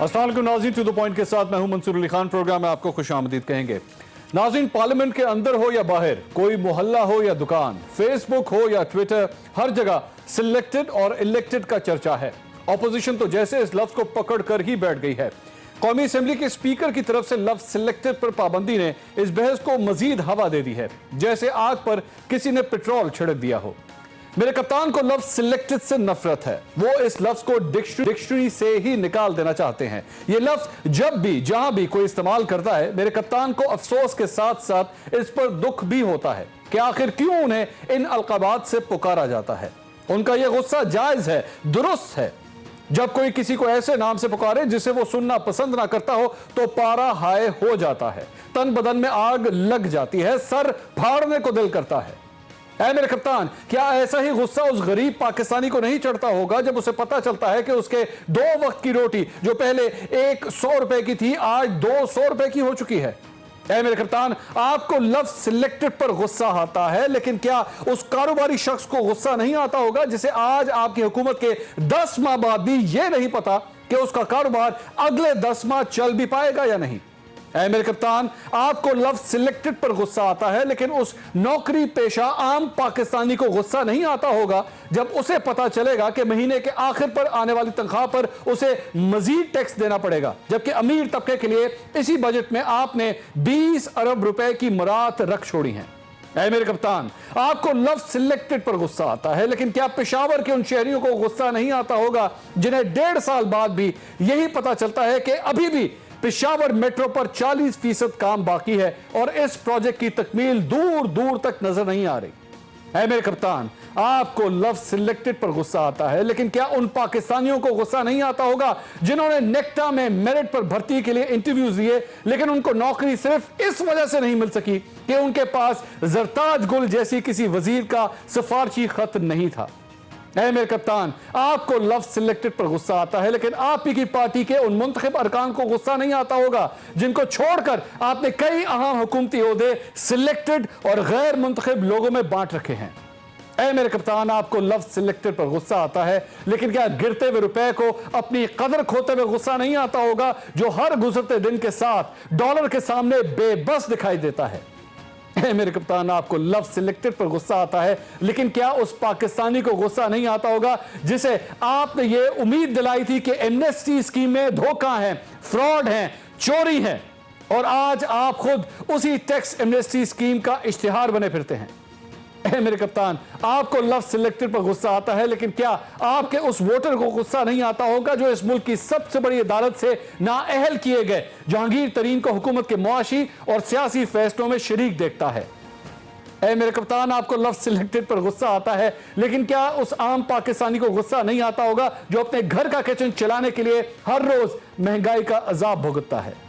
अस्सलाम वालेकुम नाज़रीन, टू द पॉइंट के साथ मैं हूं मंसूर अली खान। प्रोग्राम में आपको खुशामदीद कहेंगे। नाज़रीन, पार्लियामेंट के अंदर हो या बाहर, कोई मोहल्ला हो या दुकान, फेसबुक हो या ट्विटर, हर जगह सिलेक्टेड और इलेक्टेड का चर्चा है। ऑपोजिशन तो जैसे इस लफ्ज को पकड़ कर ही बैठ गई है। कौमी असेंबली के स्पीकर की तरफ से लफ्ज सिलेक्टेड पर पाबंदी ने इस बहस को मजीद हवा दे दी है, जैसे आग पर किसी ने पेट्रोल छिड़क दिया हो। मेरे कप्तान को लफ्ज सिलेक्टेड से नफरत है। वो इस लफ्ज को डिक्शनरी से ही निकाल देना चाहते हैं। ये लफ्ज जब भी जहां भी कोई इस्तेमाल करता है, मेरे कप्तान को अफसोस के साथ साथ इस पर दुख भी होता है कि आखिर क्यों उन्हें इन अलकाबात से पुकारा जाता है। उनका यह गुस्सा जायज है, दुरुस्त है। जब कोई किसी को ऐसे नाम से पुकारे जिसे वो सुनना पसंद ना करता हो तो पारा हाय हो जाता है, तन बदन में आग लग जाती है, सर फाड़ने को दिल करता है। ऐ मेरे कप्तान, क्या ऐसा ही गुस्सा उस गरीब पाकिस्तानी को नहीं चढ़ता होगा जब उसे पता चलता है कि उसके 2 वक्त की रोटी जो पहले 100 रुपए की थी आज 200 रुपए की हो चुकी है। ऐ मेरे कप्तान, आपको लफ्ज सिलेक्टेड पर गुस्सा आता है, लेकिन क्या उस कारोबारी शख्स को गुस्सा नहीं आता होगा जिसे आज आपकी हुकूमत के 10 माह बाद भी यह नहीं पता कि उसका कारोबार अगले 10 माह चल भी पाएगा या नहीं। ऐ मेरे कप्तान, आपको लफ्ज सिलेक्टेड पर गुस्सा आता है, लेकिन उस नौकरी पेशा आम पाकिस्तानी को गुस्सा नहीं आता होगा जब उसे पता चलेगा कि महीने के आखिर पर आने वाली तनख्वाह पर उसे मजीद टैक्स देना पड़ेगा, जबकि अमीर तबके के लिए इसी बजट में आपने 20 अरब रुपए की मुराद रख छोड़ी है। ऐ मेरे कप्तान, आपको लफ्ज सिलेक्टेड पर गुस्सा आता है, लेकिन क्या पेशावर के उन शहरियों को गुस्सा नहीं आता होगा जिन्हें 1.5 साल बाद भी यही पता चलता है कि अभी भी पेशावर मेट्रो पर 40% काम बाकी है और इस प्रोजेक्ट की तकमील दूर दूर तक नजर नहीं आ रही। है मेरे कप्तान, आपको लफ्ज सिलेक्टेड पर गुस्सा आता है, लेकिन क्या उन पाकिस्तानियों को गुस्सा नहीं आता होगा जिन्होंने नेक्टा में मेरिट पर भर्ती के लिए इंटरव्यूज दिए, लेकिन उनको नौकरी सिर्फ इस वजह से नहीं मिल सकी कि उनके पास जरताज गुल जैसी किसी वजीर का सिफारशी खत नहीं था। ऐ मेरे कप्तान, आपको लफ्ज सिलेक्टेड पर गुस्सा आता है, लेकिन आप ही की पार्टी के उन मुंतखब अरकान को गुस्सा नहीं आता होगा जिनको छोड़कर आपने कई अहम हुकूमती ओहदे सिलेक्टेड और गैर मुंतखब लोगों में बांट रखे हैं। ऐ मेरे कप्तान, आपको लफ्ज सिलेक्टेड पर गुस्सा आता है, लेकिन क्या गिरते हुए रुपए को अपनी कदर खोते हुए गुस्सा नहीं आता होगा जो हर गुजरते दिन के साथ डॉलर के सामने बेबस दिखाई देता है। मेरे कप्तान, आपको लफ्ज सिलेक्टेड पर गुस्सा आता है, लेकिन क्या उस पाकिस्तानी को गुस्सा नहीं आता होगा जिसे आपने ये उम्मीद दिलाई थी कि एमनेस्टी स्कीम में धोखा है, फ्रॉड है, चोरी है, और आज आप खुद उसी टैक्स एमनेस्टी स्कीम का इश्तिहार बने फिरते हैं। मेरे कप्तान, आपको लफ्ज सिलेक्टेड पर गुस्सा आता है, लेकिन क्या आपके उस वोटर को गुस्सा नहीं आता होगा जो इस मुल्क की सबसे बड़ी अदालत से नाअहल किए गए जहांगीर तरीन को हुकूमत के मुआशी और सियासी फैसलों में शरीक देखता है। ऐ मेरे कप्तान, आपको लफ्ज सिलेक्टेड पर गुस्सा आता है, लेकिन क्या उस आम पाकिस्तानी को गुस्सा नहीं आता होगा जो अपने घर का किचन चलाने के लिए हर रोज महंगाई का अजाब भुगतता है।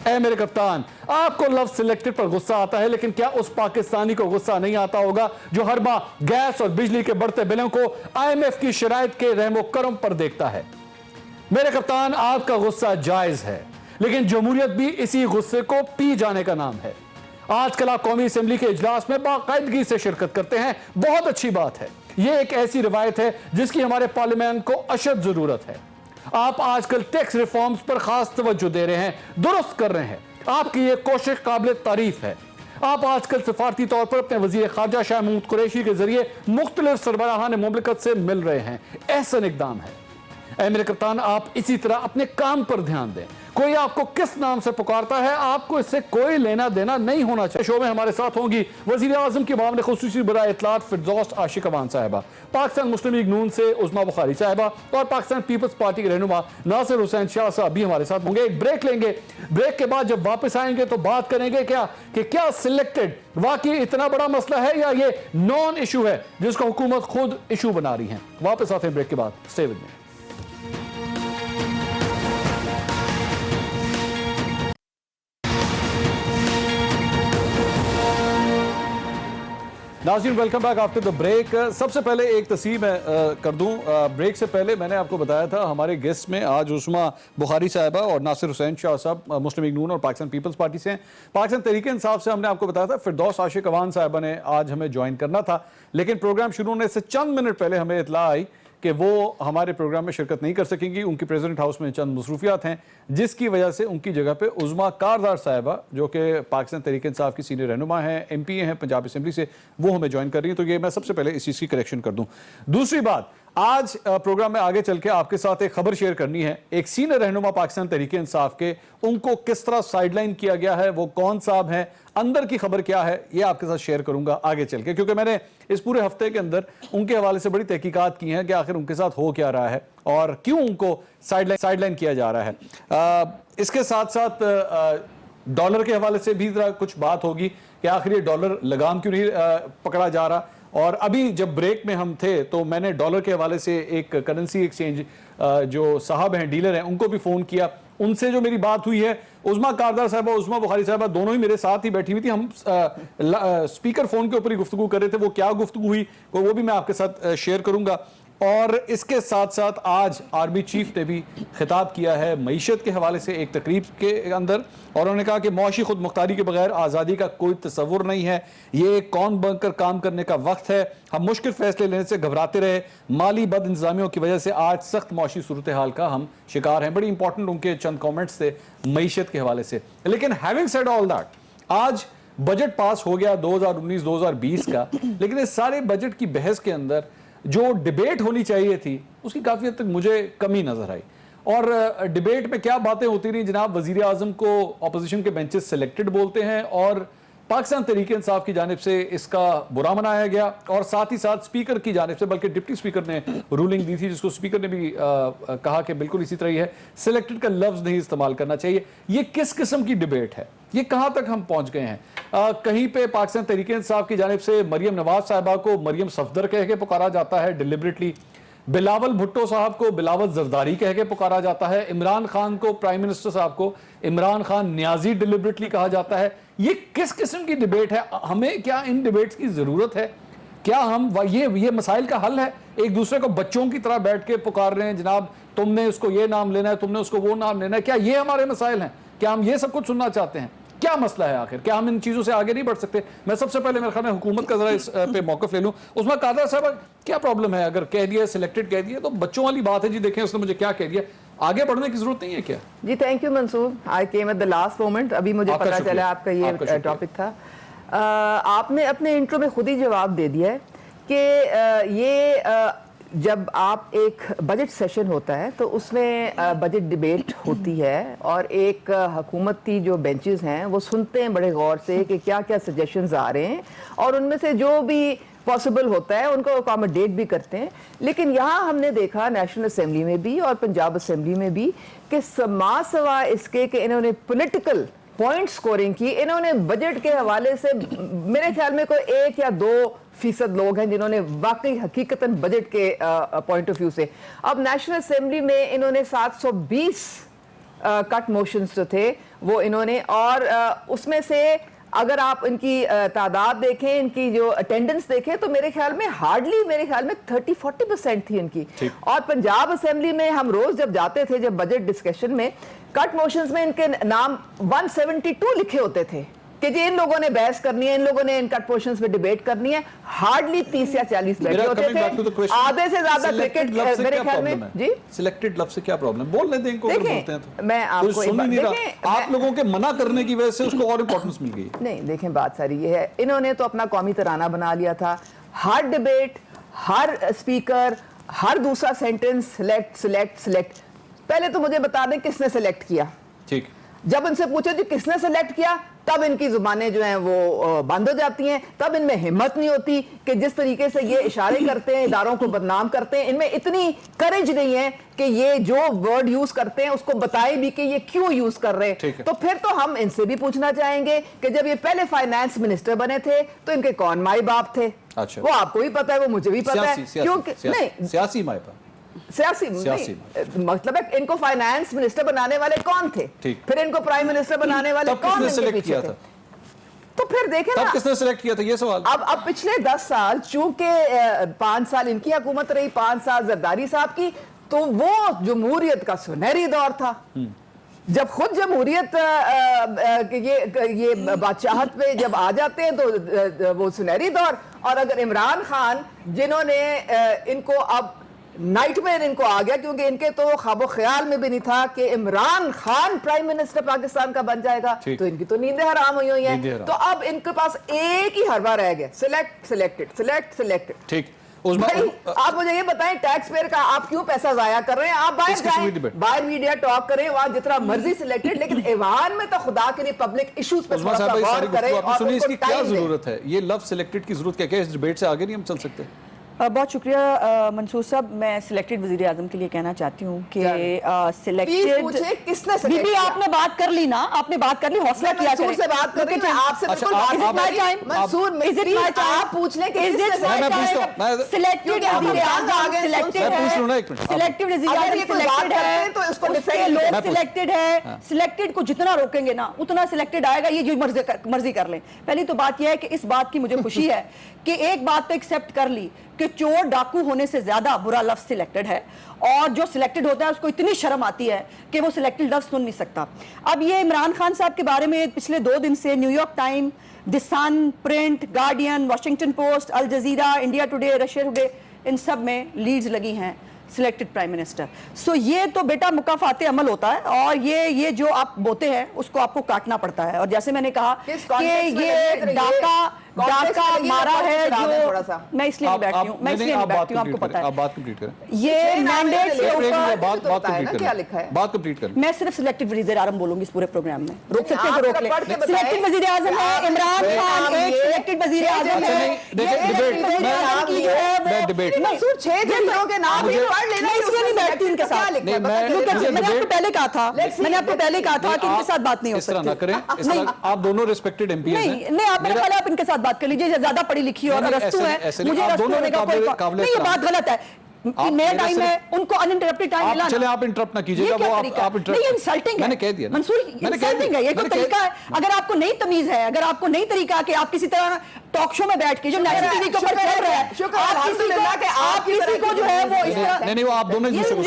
ऐ मेरे कप्तान, आपको लफ्ज सिलेक्टेड पर गुस्सा आता है, लेकिन क्या उस पाकिस्तानी को गुस्सा नहीं आता होगा जो हर माह गैस और बिजली के बढ़ते बिलों को IMF की शराइत के रहमो करम पर देखता है। मेरे कप्तान, आपका गुस्सा जायज है, लेकिन जमहूरियत भी इसी गुस्से को पी जाने का नाम है। आजकल आप कौमी असेंबली के इजलास में बाकायदगी से शिरकत करते हैं, बहुत अच्छी बात है। यह एक ऐसी रिवायत है जिसकी हमारे पार्लियामेंट को अशद जरूरत है। आप आजकल टैक्स रिफॉर्म्स पर खास तवज्जो दे रहे हैं, दुरुस्त कर रहे हैं, आपकी यह कोशिश काबिल तारीफ है। आप आजकल सिफारती तौर पर अपने वजीर खारजा शाह महमूद कुरैशी के जरिए मुख्तलिफ सरबराहान मुमलिकत से मिल रहे हैं, एहसन इकदाम है। ऐ मेरे कप्तान, आप इसी तरह अपने काम पर ध्यान दें। कोई आपको किस नाम से पुकारता है, आपको इससे कोई लेना देना नहीं होना चाहिए। शो में हमारे साथ होंगी वजीर आजम की मामले खुसूसी बराए इत्तलात फिरदौस आशिक अवान साहिबा, पाकिस्तान मुस्लिम लीग नून से उस्मा बुखारी साहिबा और पाकिस्तान पीपल्स पार्टी के रहनुमा नासिर हुसैन शाह साहब भी हमारे साथ होंगे। एक ब्रेक लेंगे, ब्रेक के बाद जब वापस आएंगे तो बात करेंगे क्या सिलेक्टेड वाकई इतना बड़ा मसला है या ये नॉन इशू है जिसको हुकूमत खुद इशू बना रही है। वापस आते हैं ब्रेक के बाद, स्टे विद मी। नाज़रीन, welcome back after the break. सबसे पहले एक तस्लीम कर दूं, ब्रेक से पहले मैंने आपको बताया था हमारे गेस्ट में आज उस्मा बुखारी साहिबा और नासिर हुसैन शाह साहब मुस्लिम लीग नून और पाकिस्तान पीपल्स पार्टी से हैं। पाकिस्तान तहरीक इंसाफ से हमने आपको बताया था फिरदौस आशिक अवान साहिबा ने आज हमें ज्वाइन करना था, लेकिन प्रोग्राम शुरू होने से चंद मिनट पहले हमें इतला आई कि वो हमारे प्रोग्राम में शिरकत नहीं कर सकेंगी। उनकी प्रेसिडेंट हाउस में चंद मसरूफियात हैं, जिसकी वजह से उनकी जगह पे उज़मा कारदार साहिबा, जो कि पाकिस्तान तहरीक इंसाफ की सीनियर रहनुमा हैं, MP हैं पंजाब असेंबली से, वो हमें ज्वाइन कर रही हैं। तो ये मैं सबसे पहले इस चीज़ की करेक्शन कर दूं। दूसरी बात, आज प्रोग्राम में आगे चल के आपके साथ एक खबर शेयर करनी है। एक सीनियर रहनुमा पाकिस्तान तहरीक इंसाफ के, उनको किस तरह साइडलाइन किया गया है, वो कौन साहब हैं, अंदर की खबर क्या है, ये आपके साथ शेयर करूंगा आगे चल के, क्योंकि मैंने इस पूरे हफ्ते के अंदर उनके हवाले से बड़ी तहकीकात की हैं कि आखिर उनके साथ हो क्या रहा है और क्यों उनको साइडलाइन किया जा रहा है। इसके साथ साथ डॉलर के हवाले से भी कुछ बात होगी कि आखिर ये डॉलर लगाम क्यों नहीं पकड़ा जा रहा। और अभी जब ब्रेक में हम थे तो मैंने डॉलर के हवाले से एक करेंसी एक्सचेंज जो साहब हैं, डीलर हैं, उनको भी फोन किया। उनसे जो मेरी बात हुई है, उज़मा कारदार साहबा, उज़मा बुखारी साहबा दोनों ही मेरे साथ ही बैठी हुई थी। हम स्पीकर फोन के ऊपर ही गुफ्तगू कर रहे थे। वो क्या गुफ्तगू हुई वो भी मैं आपके साथ शेयर करूंगा। और इसके साथ साथ आज आर्मी चीफ ने भी खिताब किया है मईशत के हवाले से एक तकरीब के अंदर, और उन्होंने कहा कि मौशी खुद मुख्तारी के बगैर आज़ादी का कोई तस्वुर नहीं है, ये कौन बनकर काम करने का वक्त है, हम मुश्किल फैसले लेने से घबराते रहे, माली बद इंतजामियों की वजह से आज सख्त मौशी सूरत हाल का हम शिकार हैं। बड़ी इंपॉर्टेंट उनके चंद कॉमेंट्स थे मईशत के हवाले से। लेकिन हैविंग सेड ऑल दैट, आज बजट पास हो गया 2019-2020 का, लेकिन इस सारे बजट की बहस के अंदर जो डिबेट होनी चाहिए थी उसकी काफी हद तक मुझे कमी नजर आई। और डिबेट में क्या बातें होती रही जनाब, वजीर आजम को अपोजिशन के बेंचेस सिलेक्टेड बोलते हैं और पाकिस्तान तहरीक इंसाफ की जानिब से इसका बुरा मनाया गया, और साथ ही साथ स्पीकर की जानिब से, बल्कि डिप्टी स्पीकर ने रूलिंग दी थी जिसको स्पीकर ने भी कहा कि बिल्कुल इसी तरह ही है, सिलेक्टेड का लफ्ज नहीं इस्तेमाल करना चाहिए। ये किस किस्म की डिबेट है, ये कहां तक हम पहुंच गए हैं। कहीं पे पाकिस्तान तहरीक इंसाफ की जानिब से मरियम नवाज साहिबा को मरियम सफदर कह के पुकारा जाता है डिलिबरेटली, बिलावल भुट्टो साहब को बिलावल जरदारी कह के पुकारा जाता है, इमरान खान को, प्राइम मिनिस्टर साहब को इमरान खान न्याजी डिलिबरेटली कहा जाता है। ये किस किस्म की डिबेट है? हमें क्या इन डिबेट्स की जरूरत है? क्या हम ये मसाइल का हल है? एक दूसरे को बच्चों की तरह बैठ के पुकार रहे हैं, जनाब तुमने उसको ये नाम लेना है, तुमने उसको वो नाम लेना है। क्या ये हमारे मसाइल हैं? क्या हम ये सब कुछ सुनना चाहते हैं? क्या मसला है आखिर? क्या हम इन चीजों से आगे नहीं बढ़ सकते? मैं सबसे पहले मेरे ख्याल में हुकूमत का जरा इस पे मौकफ ले लूं। उसमें कारदार साहब क्या प्रॉब्लम है? अगर कह दिया सिलेक्टेड कह दिया तो बच्चों वाली बात है जी, देखें उसने मुझे क्या कह दिया, आगे बढ़ने की जरूरत नहीं है क्या? जी thank you Mansoor, I came at the last moment, अभी मुझे पता चला आपका ये टॉपिक था। आपने अपने इंट्रो में खुद ही जवाब दे दिया है कि ये जब आप एक बजट सेशन होता है तो उसमें बजट डिबेट होती है और एक हुकूमती जो बेंचेस हैं वो सुनते हैं बड़े गौर से कि क्या क्या सजेशंस आ रहे हैं और उनमें से जो भी पॉसिबल होता है उनको अकोमोडेट भी करते हैं। लेकिन यहाँ हमने देखा नेशनल असेंबली में भी और पंजाब असेंबली में भी कि सवा इसके कि इन्होंने पॉलिटिकल पॉइंट स्कोरिंग की। इन्होंने बजट के हवाले से मेरे ख्याल में कोई 1 या 2% लोग हैं जिन्होंने वाकई हकीकतन बजट के पॉइंट ऑफ व्यू से, अब नेशनल असेंबली में इन्होंने 720 कट मोशंस जो थे वो इन्होंने, और उसमें से अगर आप इनकी तादाद देखें, इनकी जो अटेंडेंस देखें तो मेरे ख्याल में हार्डली 30-40% थी इनकी। और पंजाब असेंबली में हम रोज जब जाते थे, जब बजट डिस्कशन में कट मोशंस में इनके नाम 172 लिखे होते थे कि जी इन लोगों ने बहस करनी है, इन लोगों ने इन कट पोर्शंस पे डिबेट करनी है। हार्डली 30 या 40 बैठे होते थे, आधे से ज्यादा क्रिकेट मेरे ख्याल में। जी सिलेक्टेड लफ्ज से क्या प्रॉब्लम? बोलने दें इनको, बोलते हैं तो मैं आपको सुन ही नहीं रहा। आप लोगों के मना करने की वजह से उसको और इंपॉर्टेंस मिल गई। नहीं देखें, बात सारी ये है, इन्होंने तो अपना कौमी तराना बना लिया था। हर डिबेट, हर स्पीकर, हर दूसरा सेंटेंस सिलेक्ट सिलेक्ट सिलेक्ट। पहले तो मुझे बता दें किसने सिलेक्ट किया। ठीक, जब इनसे पूछे जी किसने सेलेक्ट किया तब इनकी जुबानें जो हैं वो बंद हो जाती हैं। तब इनमें हिम्मत नहीं होती कि जिस तरीके से ये इशारे करते हैं, इदारों को बदनाम करते हैं, इनमें इतनी करेज नहीं है कि ये जो वर्ड यूज करते हैं उसको बताए भी कि ये क्यों यूज कर रहे हैं। तो फिर तो हम इनसे भी पूछना चाहेंगे कि जब ये पहले फाइनेंस मिनिस्टर बने थे तो इनके कौन माई बाप थे? अच्छा। वो आपको भी पता है, वो मुझे भी पता है, क्योंकि नहीं सियासी माई बाप, सियासी मतलब है, इनको फाइनेंस मिनिस्टर बनाने वाले कौन थे, फिर इनको प्राइम मिनिस्टर बनाने वाले कौन सिलेक्ट किया था? तो फिर देखें ना किसने सिलेक्ट किया था, ये सवाल। अब पिछले 10 साल चूंकि 5 साल इनकी हुकूमत रही, 5 साल जरदारी साहब की, तो वो जमहूरियत का सुनहरी दौर था। जब खुद जमहूरियत ये बादशाहत पे जब आ जाते हैं तो वो सुनहरी दौर। और अगर इमरान खान जिन्होंने इनको अब नाइटमेयर इनको आ गया, क्योंकि इनके तो ख्वाबो ख्याल में भी नहीं था कि इमरान खान प्राइम मिनिस्टर पाकिस्तान का बन जाएगा, तो इनकी तो नींदें हराम हुई हुई हैं। तो अब इनके पास एक ही हरबा रह गया, सिलेक्ट सिलेक्टेड सिलेक्ट सिलेक्टेड। ठीक, भाई आप मुझे ये बताएं, टैक्स पेयर का आप क्यों पैसा जाया कर रहे हैं? आप बाहर जाएं, बाहर मीडिया टॉक करें, वहां जितना मर्जी सिलेक्टेड, लेकिन ईवान में तो खुदा के लिए पब्लिक इश्यूज पे थोड़ा सा गौर करें और सुनिए इसकी क्या जरूरत है, ये लव सिलेक्टेड की जरूरत क्या है? इस डिबेट से आगे नहीं हम चल सकते? बहुत शुक्रिया मंसूर साहब। मैं सिलेक्टेड वजीर आजम के लिए कहना चाहती हूँ कि सिलेक्टेड किसने बीबी आपने बात कर ली ना, आपने बात कर ली, हौसला किया मंसूर से बात कर रही हूं, आपसे बिल्कुल मंसूर आप पूछ लें कि सिलेक्टेड वजीर आजम सिलेक्टेड वजीर आजम तो इसको लोग सिलेक्टेड है, सिलेक्टेड को जितना रोकेंगे ना उतना सिलेक्टेड आएगा, ये जो मर्जी कर लें। पहली तो बात यह है कि इस बात की मुझे खुशी है कि एक बात तो एक्सेप्ट कर ली कि चोर डाकू होने से ज्यादा बुरा लफ्ज सिलेक्टेड है, और जो सिलेक्टेड होता है उसको इतनी शर्म आती है कि वो सिलेक्टेड लफ्ज सुन नहीं सकता। अब ये इमरान खान साहब के बारे में पिछले 2 दिन से New York time, the Sun, Print, Guardian, Washington Post, Al Jazeera, India Today, Russia Today, इन सब में लीड्स लगी हैं सिलेक्टेड प्राइम मिनिस्टर। सो ये तो बेटा मुकाफाते अमल होता है, और ये जो आप बोते हैं उसको आपको काटना पड़ता है। और जैसे मैंने कहा कि ये डाका मारा है, जो मैं इसलिए नहीं बैठती हूँ, मैं इसलिए नहीं बैठती हूँ, आपको पता है। आप बात कंप्लीट करें, ये मैंडेट के ऊपर बात कंप्लीट करें। मैं सिर्फ सिलेक्टेड वजीर आजम बोलूंगी इस पूरे प्रोग्राम में, रोक सकते हैं तो रोक ले। सिलेक्टेड वजीर आजम है इमरान खान, एक सिलेक्टेड वजीर आजम है। नहीं बैठती इनके साथ, मैंने आपको पहले कहा था, मैंने आपको पहले कहा था कि इनके साथ बात नहीं हो सकती। आप दोनों रिस्पेक्टेड एमपी हैं। नहीं, आप मेरे ख्याल आप इनके साथ बात कर लीजिए, ज्यादा पढ़ी लिखी और रस्तू है, मुझे रस्तू होने का कोई नहीं, ये बात गलत है। नया टाइम है, उनको अनइंटरप्टेड टाइम मिला। चले आप इंटरप्ट ना कीजिएगा, वो आप नहीं, इंसल्टिंग है, मैंने कह दिया मंसूर, इंसल्टिंग है, ये कोई तरीका है? अगर आपको नई तमीज है, अगर आपको नई तरीका कि आप किसी तरह टॉक शो में बैठ के जो नेशनल टीवी के ऊपर चल रहा है, आप किसी को जो है वो इस तरह नहीं, वो आप दोनों एक दूसरे को,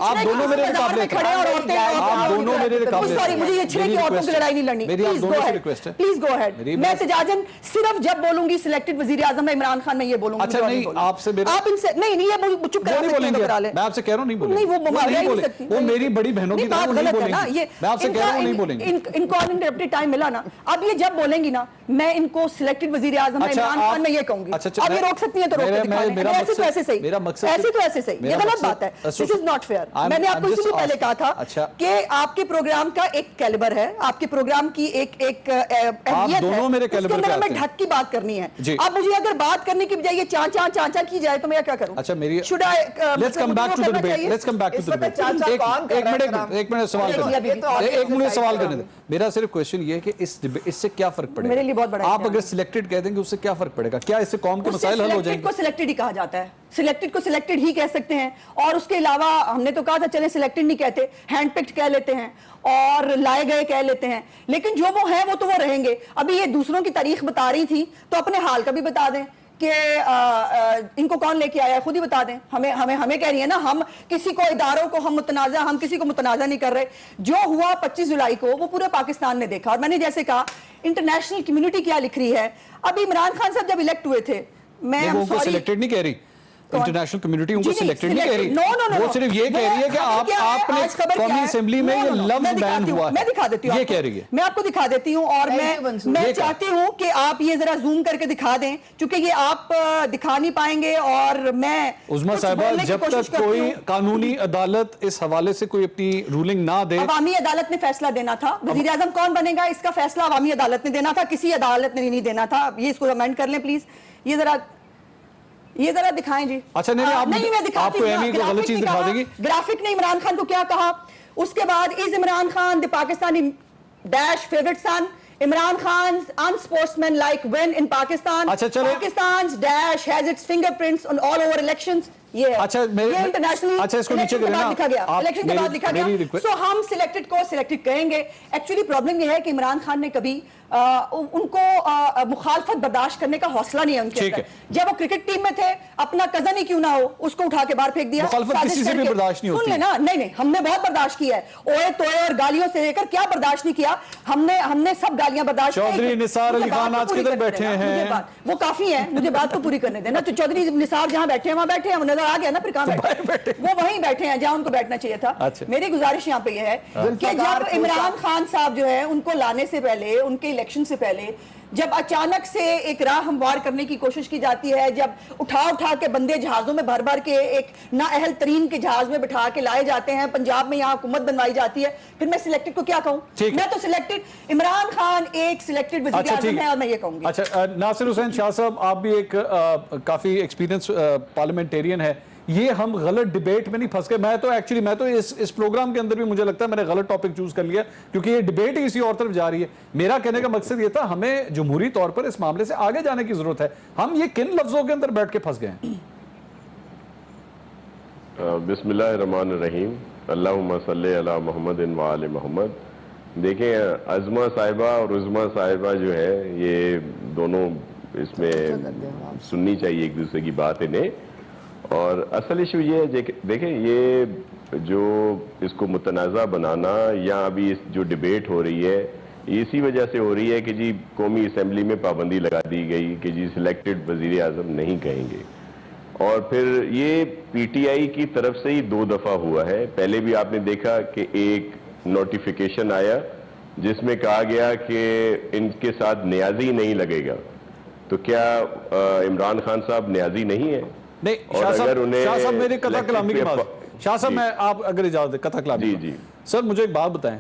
आप दोनों मेरे मुकाबले खड़े और औरतें, आप दोनों मेरे मुकाबले, सॉरी मुझे ये छिड़े की औरतों की लड़ाई नहीं लड़नी, please go ahead, please go ahead. मैं तिजाजन सिर्फ जब बोलूंगी सिलेक्टेड वजीर आजम इमरान खान, मैं ये बोलूंगी। अच्छा नहीं, आपसे आप इनसे नहीं, ये चुप करा मैं आपसे कह रहा हूं नहीं बोलेंगे, नहीं वो सकती, वो मेरी बड़ी बहनों की बात गलत है ना। ये मैं आपसे कह रहा हूं नहीं बोलेंगे, इनको अनइंटरप्टेड टाइम मिला ना, अब ये जब बोलेंगी ना, मैं इनको सिलेक्टेड वजीर आजम इमरान खान में ये कहूंगी। अब ये रोक सकती है तो रोक दे, ऐसे तो ऐसे सही, ऐसे तो ऐसे सही, ये गलत बात है, दिस इज नॉट फेयर। मैंने आपको इसलिए पहले कहा था कि आपके प्रोग्राम का एक कैलिबर है, आपके प्रोग्राम की एक अहमियत है, उसके अंदर हमें ढक की बात करनी है। अब मुझे अगर बात करने की बजाय ये चाचा की जाए तो मैं क्या करूं? अच्छा मेरी should I let's come back to the debate, let's come back to the debate. एक मिनट सवाल करने, एक मिनट सवाल करने दे। मेरा सिर्फ क्वेश्चन ये है कि इससे क्या फर्क पड़ेगा? मेरे लिए बहुत बड़ा, आप अगर सिलेक्टेड कह देंगे उससे क्या फर्क पड़ेगा? क्या इससे कौम के मसाइल हल हो जाएंगे? को सिलेक्टेड ही कहा जाता है, सिलेक्टेड को सिलेक्टेड ही कह सकते हैं। और उसके अलावा हमने तो कहा था चले सिलेक्टेड नहीं कहते, हैंडपिक्ड कह लेते हैं और लाए गए कह लेते हैं, लेकिन जो वो है वो तो वो रहेंगे। अभी ये दूसरों की तारीख बता रही थी तो अपने हाल का भी बता दें कि इनको कौन लेके आया, खुद ही बता दें। हमें कह रही है ना, हम किसी को, इदारों को हम किसी को मुतनाज़ा नहीं कर रहे। जो हुआ 25 जुलाई को वो पूरे पाकिस्तान ने देखा। और मैंने जैसे कहा इंटरनेशनल कम्युनिटी क्या लिख रही है। अभी इमरान खान साहब जब इलेक्ट हुए थे, मैं उनको सिलेक्टेड नहीं कह रही, इंटरनेशनल कम्युनिटी उनको सिलेक्टेड नहीं कह रही, वो सिर्फ ये कह रही है कि आपने कौमी असेंबली में ये लफ्ज बैन हुआ है। मैं दिखा देती हूँ, ये कह रही है, मैं आपको दिखा देती हूँ। और मैं चाहती हूँ कि आप ये जरा जूम करके दिखा दें, क्योंकि ये आप दिखा नहीं पाएंगे। और मैं उस्मा साहिबा, जब तक कोई कानूनी अदालत इस हवाले से कोई अपनी रूलिंग ना दे, अवामी अदालत ने फैसला देना था वजीर आजम कौन बनेगा, इसका फैसला अवामी अदालत ने देना था, किसी अदालत ने नहीं देना था। ये इसको अमेंड कर लें प्लीज, ये जरा दिखाएं जी। अच्छा नहीं, मैं दिखाती हूं, आपको गलत चीज दिखा देगी। ग्राफिक ने इमरान खान को क्या कहा, उसके बाद is Imran Khan the Pakistani dash favourite son, Imran Khan unsportsmanlike win in Pakistan. अच्छा चलो, Pakistan's dash has its fingerprints on all over elections. ये अच्छा ये इंटरनेशनल, अच्छा इसको नीचे करें ना, लिखा गया इलेक्शन के बाद लिखा गया। सो हम सिलेक्टेड को सिलेक्टेड कहेंगे। एक्चुअली प्रॉब्लम ये है कि इमरान खान ने कभी उनको मुखालफत बर्दाश्त करने का हौसला नहीं है उनके अंदर। जब वो क्रिकेट टीम में थे, अपना कजन ही क्यों ना हो उसको उठा के बाहर फेंक दिया। मुखालफत किसी से भी बर्दाश्त नहीं होती। सुन लेना, नहीं हमने बहुत बर्दाश्त किया है, ओए तोए और गालियों से लेकर क्या बर्दाश्त नहीं किया हमने सब गालियां बर्दाश्त। चौधरी निसार अली खान आज किधर बैठे हैं, वो काफी है, मुझे बात को पूरी करने देना। तो चौधरी निसार जहां बैठे हैं वहां बैठे हैं, आ गया ना, फिर कहाँ बैठे? वो वहीं बैठे हैं जहां उनको बैठना चाहिए था। अच्छा। मेरी गुजारिश यहाँ पे ये है कि जब इमरान खान साहब जो है उनको लाने से पहले, उनके इलेक्शन से पहले, जब अचानक से एक राह हमवार करने की कोशिश की जाती है, जब उठा के बंदे जहाजों में भर भर के एक नाअहल तरीन के जहाज में बिठा के लाए जाते हैं, पंजाब में यहाँ हुकूमत बनवाई जाती है, फिर मैं सिलेक्टेड को क्या कहूँ? मैं तो सिलेक्टेड, इमरान खान एक सिलेक्टेड वज़ीर आज़म है और मैं ये कहूंगी। अच्छा, नासिर हुसैन शाह साहब, आप भी एक काफी एक्सपीरियंस पार्लियामेंटेरियन है, ये हम गलत डिबेट में नहीं फंस गए? मैं तो इस प्रोग्राम के अंदर भी मुझे लगता है मैंने गलत टॉपिक चूज कर लिया, क्योंकि ये डिबेट ही इसी और तरफ जा रही है। मेरा कहने का मकसद ये था, हमें जमहूरी तौर पर इस मामले से आगे जाने की जरूरत है। हम ये किन लफ्जों के अंदर बैठ के फंस गए हैं? बिस्मिल्लाहिर्रहमानिर्रहीम, अल्लाहुम्मा सल्ली अला मुहम्मदिन व आले मोहम्मद। देखें, अज़मा साहिबा और उज़मा साहिबा जो है, ये दोनों इसमें सुननी चाहिए एक दूसरे की बात इन्हें। और असल इशू ये है, देखें, ये जो इसको मुतनाज़ा बनाना या अभी इस जो डिबेट हो रही है, इसी वजह से हो रही है कि जी कौमी असम्बली में पाबंदी लगा दी गई कि जी सिलेक्टेड वज़ीर आज़म नहीं कहेंगे। और फिर ये पीटीआई की तरफ से ही 2 दफ़ा हुआ है। पहले भी आपने देखा कि एक नोटिफिकेशन आया जिसमें कहा गया कि इनके साथ न्याजी नहीं लगेगा। तो क्या इमरान खान साहब न्याजी नहीं है? नहीं, शाह साहब मेरी कथा कलामी की बात, शाह साहब मैं आप अगर इजाजत दें कथा कलामी। जी सर, मुझे एक बात बताएं,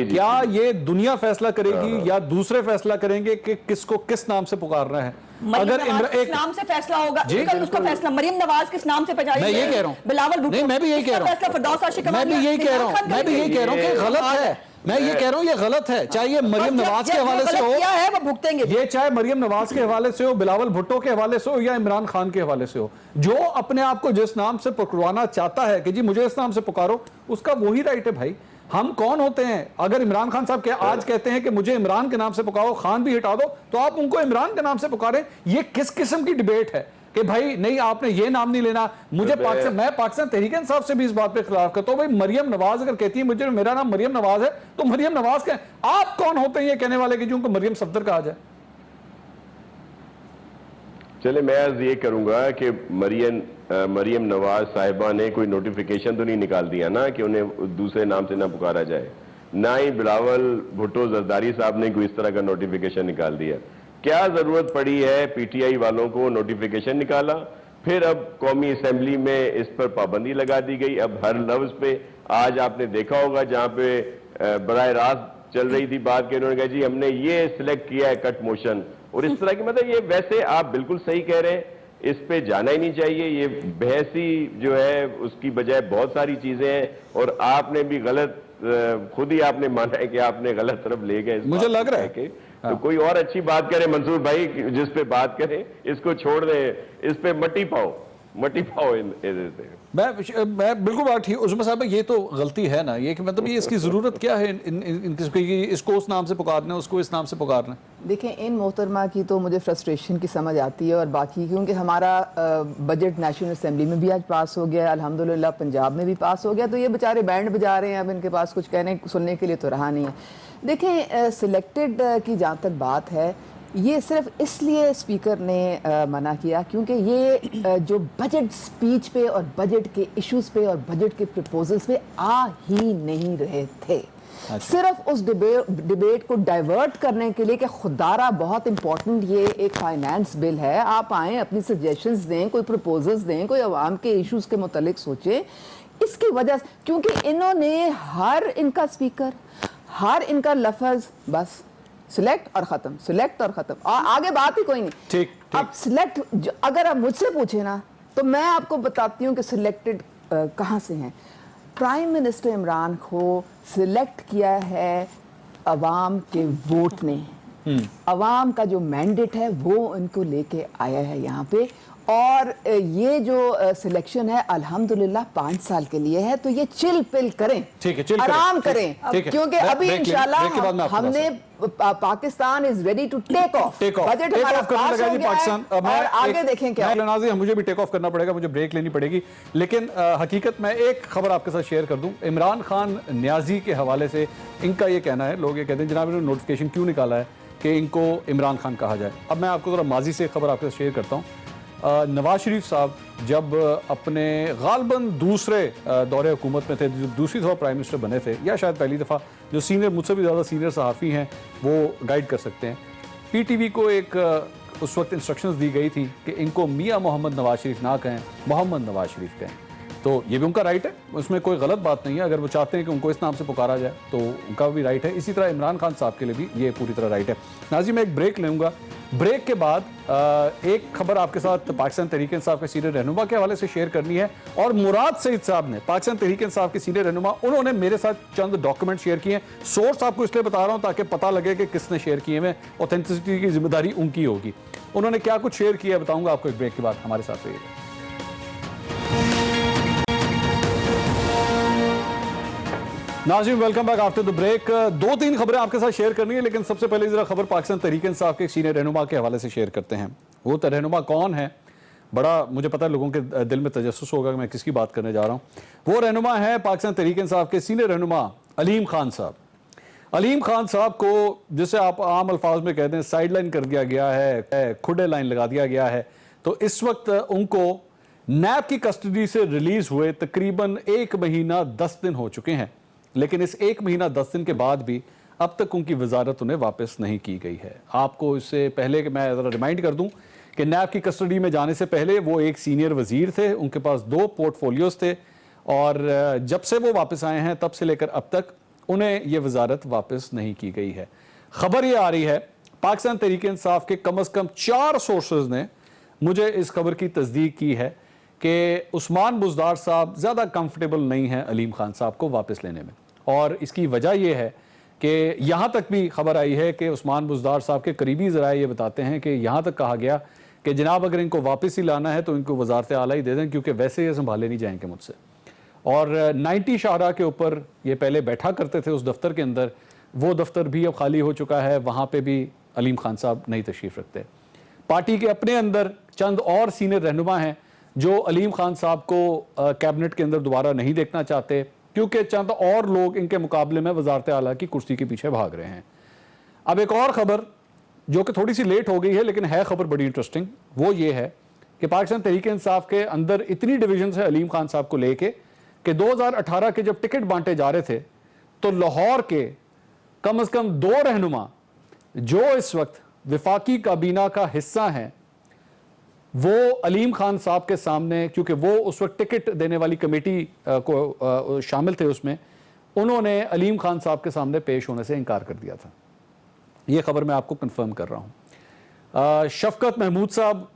क्या ये दुनिया फैसला करेगी या दूसरे फैसला करेंगे कि किसको किस नाम से पुकारना है? अगर एक नाम से फैसला होगा, उसका फैसला मरियम नवाज किस नाम से पहुंचाएगी? मैं ये कह रहा हूं, बिलावल भुट्टो, मैं भी यही कह रहा हूं, मैं भी यही कह रहा हूं कि गलत है। मैं ये कह रहा हूं ये गलत है, चाहे ये मरियम नवाज के हवाले से हो, है वो भुगतेंगे। ये चाहे मरियम नवाज के हवाले से हो, बिलावल भुट्टो के हवाले से हो या इमरान खान के हवाले से हो, जो अपने आप को जिस नाम से पुकारवाना चाहता है कि जी मुझे इस नाम से पुकारो, उसका वही राइट है भाई। हम कौन होते हैं? अगर इमरान खान साहब आज कहते हैं कि मुझे इमरान के नाम से पुकारो, खान भी हटा दो, तो आप उनको इमरान के नाम से पुकारें। ये किस किस्म की डिबेट है कि भाई नहीं आपने ये नाम नहीं लेना? मैं पाकिस्तान तहरीक इंसाफ से भी इस बात पे खिलाफ करता हूं। भाई मरियम नवाज अगर कहती है मुझे मेरा नाम मरियम नवाज है, तो मरियम नवाज का आप कौन होते हैं ये कहने वाले कि जो उनको मरियम सफदर कहा जाए? चले, मैं आज ये करूंगा कि मरियम नवाज साहिबा ने कोई नोटिफिकेशन तो नहीं निकाल दिया ना कि उन्हें दूसरे नाम से ना पुकारा जाए, ना ही बिलावल भुट्टो जरदारी साहब ने कोई इस तरह का नोटिफिकेशन निकाल दिया। क्या जरूरत पड़ी है पीटीआई वालों को? नोटिफिकेशन निकाला, फिर अब कौमी असेंबली में इस पर पाबंदी लगा दी गई। अब हर लफ्ज पे, आज आपने देखा होगा जहां पे बराह रास्त चल रही थी बात के, उन्होंने कहा जी हमने ये सिलेक्ट किया है कट मोशन और इस तरह की, मतलब ये वैसे आप बिल्कुल सही कह रहे हैं, इस पे जाना ही नहीं चाहिए। ये बहस ही जो है उसकी बजाय बहुत सारी चीजें हैं और आपने भी गलत, खुद ही आपने माना है कि आपने गलत तरफ ले गए। मुझे लग रहा है कि तो कोई और अच्छी बात करें मंसूर भाई, जिस पे बात करें, इसको छोड़ दें, इस पे मट्टी पाओ मैं बिल्कुल बात ठीक। उस्मान साहब ये तो गलती है ना, ये कि मतलब ये इसकी जरूरत क्या है इसको उस नाम से पुकारना, उसको इस नाम से पुकारना? देखें, इन मोहतरमा की तो मुझे फ्रस्ट्रेशन की समझ आती है और बाकी, क्योंकि हमारा बजट नेशनल असेंबली में भी आज पास हो गया, अल्हम्दुलिल्लाह पंजाब में भी पास हो गया, तो ये बेचारे बैंड बजा रहे हैं, अब इनके पास कुछ कहने सुनने के लिए तो रहा नहीं है। देखें, सिलेक्टेड की जहाँ तक बात है, ये सिर्फ इसलिए स्पीकर ने मना किया क्योंकि ये जो बजट स्पीच पे और बजट के इश्यूज पे और बजट के प्रपोजल्स पे आ ही नहीं रहे थे। सिर्फ उस डिबेट को डाइवर्ट करने के लिए कि खुदारा बहुत इंपॉर्टेंट ये एक फाइनेंस बिल है, आप आएँ अपनी सजेशंस दें, कोई प्रपोजल्स दें, कोई अवाम के इश्यूज के मुतालिक सोचें। इसकी वजह से, क्योंकि इन्होंने हर इनका स्पीकर, हर इनका लफ्ज बस सिलेक्ट और खत्म, सिलेक्ट और खत्म, और आगे बात ही कोई नहीं। ठीक। अब सिलेक्ट, अगर आप मुझसे पूछे ना तो मैं आपको बताती हूँ कि सिलेक्टेड कहाँ से हैं। प्राइम मिनिस्टर इमरान को सिलेक्ट किया है अवाम के वोट ने, अवाम का जो मैंडेट है वो उनको लेके आया है यहाँ पे, और ये जो सिलेक्शन है अल्हम्दुलिल्लाह 5 साल के लिए है, तो ये चिल पिल करें, आराम करें, क्योंकि अभी इंशाल्लाह हमने Pakistan is ready to take off, budget हमारा पास हो गया है और आगे देखें क्या है। मुझे भी टेक ऑफ करना पड़ेगा, मुझे ब्रेक लेनी पड़ेगी, लेकिन हकीकत में एक खबर आपके साथ शेयर कर दूं। इमरान खान न्याजी के हवाले से इनका ये कहना है, लोग ये कहते हैं जनाब इन्होंने नोटिफिकेशन क्यों निकाला है कि इनको इमरान खान कहा जाए। अब मैं आपको जरा माजी से खबर आपके साथ शेयर करता हूँ। नवाज शरीफ साहब जब अपने गालबन दूसरे दौरे हुकूमत में थे, दूसरी दफ़ा प्राइम मिनिस्टर बने थे या शायद पहली दफ़ा, जो सीनियर, मुझसे भी ज़्यादा सीनियर सहाफ़ी हैं वो गाइड कर सकते हैं, पीटीवी को एक उस वक्त इंस्ट्रक्शंस दी गई थी कि इनको मियां मोहम्मद नवाज शरीफ ना कहें, मोहम्मद नवाज शरीफ कहें। तो ये भी उनका राइट है, उसमें कोई गलत बात नहीं है। अगर वो चाहते हैं कि उनको इस नाम से पुकारा जाए तो उनका भी राइट है। इसी तरह इमरान खान साहब के लिए भी ये पूरी तरह राइट है। नाज़रीन, मैं एक ब्रेक लूँगा, ब्रेक के बाद एक खबर आपके साथ पाकिस्तान तहरीक इंसाफ के सीनियर रहनुमा के हवाले से शेयर करनी है। और मुराद सईद साहब ने, पाकिस्तान तहरीक इंसाफ के सीनियर रहनुमा, उन्होंने मेरे साथ चंद डॉक्यूमेंट शेयर किए हैं। सोर्स आपको इसलिए बता रहा हूं ताकि पता लगे कि किसने शेयर किए हैं, ऑथेंटिसिटी की जिम्मेदारी उनकी होगी। उन्होंने क्या कुछ शेयर किया है बताऊंगा आपको एक ब्रेक के बाद। हमारे साथ रहिएगा। नाज़रीन, welcome back after the break. दो तीन खबरें आपके साथ शेयर करनी है, लेकिन सबसे पहले जरा खबर पाकिस्तान तहरीक इंसाफ के सीनियर रहनुमा के हवाले से शेयर करते हैं। वो रहनुमा कौन है, बड़ा मुझे पता है लोगों के दिल में तजस्सुस होगा कि मैं किसकी बात करने जा रहा हूं। वो रहनुमा है पाकिस्तान तहरीक इंसाफ के सीनियर रहनुमा अलीम खान साहब। अलीम खान साहब को, जिसे आप आम अल्फाज में कहते हैं, साइड लाइन कर दिया गया है, खुडे लाइन लगा दिया गया है। तो इस वक्त उनको नैब की कस्टडी से रिलीज हुए तकरीबन 1 महीना 10 दिन हो चुके हैं, लेकिन इस 1 महीना 10 दिन के बाद भी अब तक उनकी वजारत उन्हें वापस नहीं की गई है। आपको इससे पहले कि मैं ज़रा रिमाइंड कर दूं कि नैब की कस्टडी में जाने से पहले वो एक सीनियर वजीर थे, उनके पास 2 पोर्टफोलियोज थे, और जब से वो वापस आए हैं तब से लेकर अब तक उन्हें ये वजारत वापस नहीं की गई है। खबर ये आ रही है, पाकिस्तान तहरीक इंसाफ के कम अज़ कम 4 सोर्सेज ने मुझे इस खबर की तस्दीक की है कि उस्मान बुज़दार साहब ज़्यादा कंफर्टेबल नहीं हैं अलीम खान साहब को वापस लेने में। और इसकी वजह यह है कि यहाँ तक भी खबर आई है कि उस्मान बुज़दार साहब के करीबी ज़राए ये बताते हैं कि यहाँ तक कहा गया कि जनाब अगर इनको वापस ही लाना है तो इनको वजारत आला ही दे दें, क्योंकि वैसे ये संभाले नहीं जाएंगे मुझसे। और 90 शाहरा के ऊपर ये पहले बैठा करते थे उस दफ्तर के अंदर, वो दफ्तर भी अब खाली हो चुका है, वहाँ पर भी अलीम खान साहब नहीं तशरीफ़ रखते। पार्टी के अपने अंदर चंद और सीनियर रहनुमा हैं जो अलीम खान साहब को कैबिनेट के अंदर दोबारा नहीं देखना चाहते, क्योंकि चंद और लोग इनके मुकाबले में वजारत आला की कुर्सी के पीछे भाग रहे हैं। अब एक और खबर जो कि थोड़ी सी लेट हो गई है, लेकिन है खबर बड़ी इंटरेस्टिंग, वो ये है कि पाकिस्तान तहरीक इंसाफ के अंदर इतनी डिवीजन है अलीम खान साहब को लेके कि 2018 के जब टिकट बांटे जा रहे थे तो लाहौर के कम अज़ कम 2 रहनुमा जो इस वक्त विफाकी काबीना का हिस्सा हैं, वो अलीम खान साहब के सामने, क्योंकि वो उस वक्त टिकट देने वाली कमेटी को शामिल थे उसमें, उन्होंने अलीम खान साहब के सामने पेश होने से इनकार कर दिया था। ये खबर मैं आपको कंफर्म कर रहा हूँ। शफकत महमूद साहब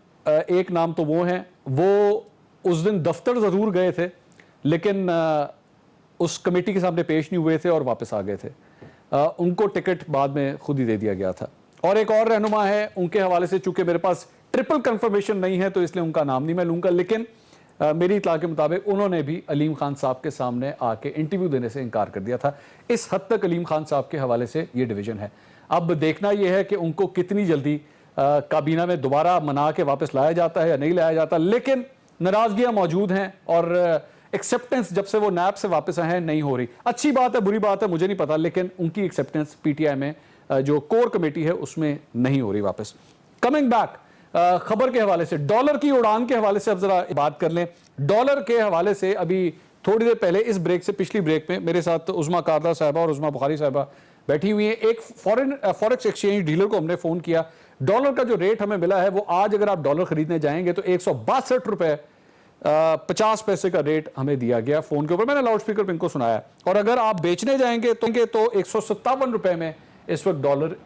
एक नाम तो वो हैं, वो उस दिन दफ्तर ज़रूर गए थे लेकिन उस कमेटी के सामने पेश नहीं हुए थे और वापस आ गए थे। उनको टिकट बाद में खुद ही दे दिया गया था। और एक और रहनुमा है, उनके हवाले से चूंकि मेरे पास ट्रिपल कंफर्मेशन नहीं है तो इसलिए उनका नाम नहीं मैं लूंगा, लेकिन मेरी इत्तला के मुताबिक उन्होंने भी अलीम खान साहब के सामने आके इंटरव्यू देने से इनकार कर दिया था। इस हद तक अलीम खान साहब के हवाले से ये डिवीजन है। अब देखना यह है कि उनको कितनी जल्दी काबीना में दोबारा मना के वापस लाया जाता है या नहीं लाया जाता, लेकिन नाराजगियां मौजूद हैं और एक्सेप्टेंस जब से वो नैब से वापस आए हैं नहीं हो रही। अच्छी बात है बुरी बात है मुझे नहीं पता, लेकिन उनकी एक्सेप्टेंस पीटीआई में जो कोर कमेटी है उसमें नहीं हो रही वापस। कमिंग बैक खबर के हवाले से, डॉलर की उड़ान के हवाले से अब जरा बात कर लें। डॉलर के हवाले से अभी थोड़ी देर पहले इस ब्रेक से पिछली ब्रेक में मेरे साथ उज़मा कारदा साहिबा और उज़मा बुखारी साहिबा बैठी हुई हैं। एक फॉरेक्स एक्सचेंज डीलर को हमने फोन किया। डॉलर का जो रेट हमें मिला है वो आज अगर आप डॉलर खरीदने जाएंगे तो 162 रुपए 50 पैसे का रेट हमें दिया गया फोन के ऊपर। मैंने लाउड स्पीकर पे इनको सुनाया। और अगर आप बेचने जाएंगे तो 157 रुपए में इस वक्त डॉलर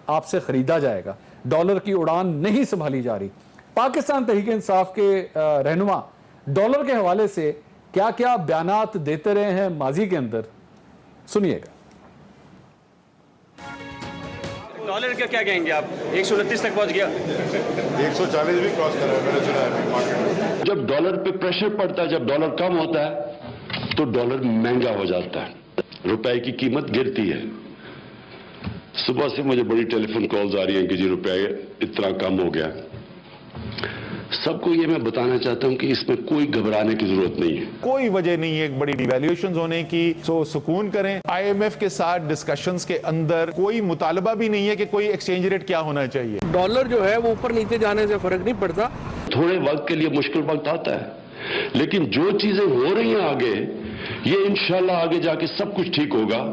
आपसे खरीदा जाएगा। डॉलर की उड़ान नहीं संभाली जा रही। पाकिस्तान तहरीक इंसाफ के रहनुमा डॉलर के हवाले से क्या क्या बयानात देते रहे हैं माजी के अंदर, सुनिएगा। डॉलर का क्या कहेंगे आप? 129 तक पहुंच गया, 140 भी क्रॉस करा है, मैंने सुना है मार्केट में। जब डॉलर पे प्रेशर पड़ता है, जब डॉलर कम होता है तो डॉलर महंगा हो जाता है, रुपए की कीमत गिरती है। सुबह से मुझे बड़ी टेलीफोन कॉल्स आ रही हैं कि जी रुपया इतना कम हो गया। सबको ये मैं बताना चाहता हूं कि इसमें कोई घबराने की जरूरत नहीं है। कोई वजह नहीं है एक बड़ी डिवैल्यूएशन होने की, सो सुकून करें। IMF के साथ डिस्कशंस के अंदर कोई मुतालबा भी नहीं है कि कोई एक्सचेंज रेट क्या होना चाहिए। डॉलर जो है वो ऊपर नीचे जाने से फर्क नहीं पड़ता। थोड़े वक्त के लिए मुश्किल वक्त आता है, लेकिन जो चीजें हो रही हैं आगे, ये इंशाल्लाह आगे जाके सब कुछ ठीक होगा,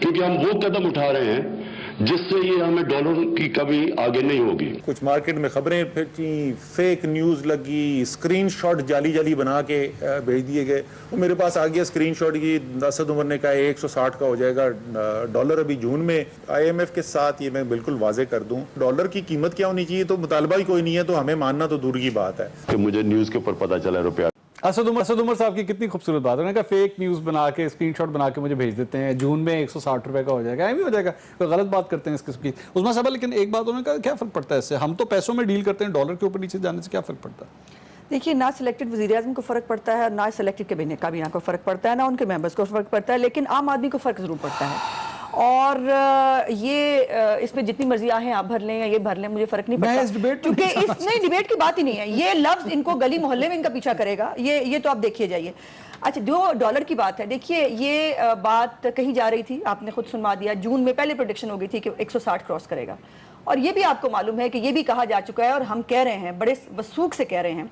क्योंकि हम वो कदम उठा रहे हैं जिससे ये हमें डॉलर की कभी आगे नहीं होगी। कुछ मार्केट में खबरें फैली, फेक न्यूज लगी, स्क्रीनशॉट जाली जाली बना के भेज दिए गए। वो मेरे पास आ गया स्क्रीनशॉट, ये असद उमर ने कहा 160 का हो जाएगा डॉलर अभी जून में। IMF के साथ ये मैं बिल्कुल वाजे कर दूं, डॉलर की कीमत क्या होनी चाहिए तो मुतालबा ही कोई नहीं है, तो हमें मानना तो दूर की बात है। कि मुझे न्यूज के ऊपर पता चला रुपया। असद उमर साहब की कितनी खूबसूरत बात है। उन्होंने कहा फेक न्यूज़ बना के स्क्रीनशॉट बना के मुझे भेज देते हैं, जून में 160 रुपए का हो जाएगा, ऐसे हो जाएगा। कोई गलत बात करते हैं इस किस्म की उस्मान साहब। लेकिन एक बात उन्होंने कहा, क्या फ़र्क पड़ता है इससे? हम तो पैसों में डील करते हैं, डॉलर के ऊपर नीचे जाने से क्या फ़र्क पड़ता है? देखिए, ना सिलेक्टेड वज़ीर-ए-आज़म को फ़र्क पड़ता है, ना सिलेक्टेड काबीना को फ़र्क पड़ता है, ना उनके मेंबर्स को फ़र्क पड़ता है, लेकिन आम आदमी को फ़र्क ज़रूर पड़ता है। और ये इसमें जितनी मर्जी आहें आप भर लें या ये भर लें, मुझे फ़र्क नहीं पड़ता, क्योंकि इसमें डिबेट की बात ही नहीं है। ये लफ्ज़ इनको गली मोहल्ले में इनका पीछा करेगा, ये तो आप देखिए जाइए। अच्छा, जो डॉलर की बात है, देखिए ये बात कही जा रही थी, आपने खुद सुनवा दिया। जून में पहले प्रेडिक्शन हो गई थी कि 160 क्रॉस करेगा, और ये भी आपको मालूम है कि ये भी कहा जा चुका है, और हम कह रहे हैं, बड़े वसूख से कह रहे हैं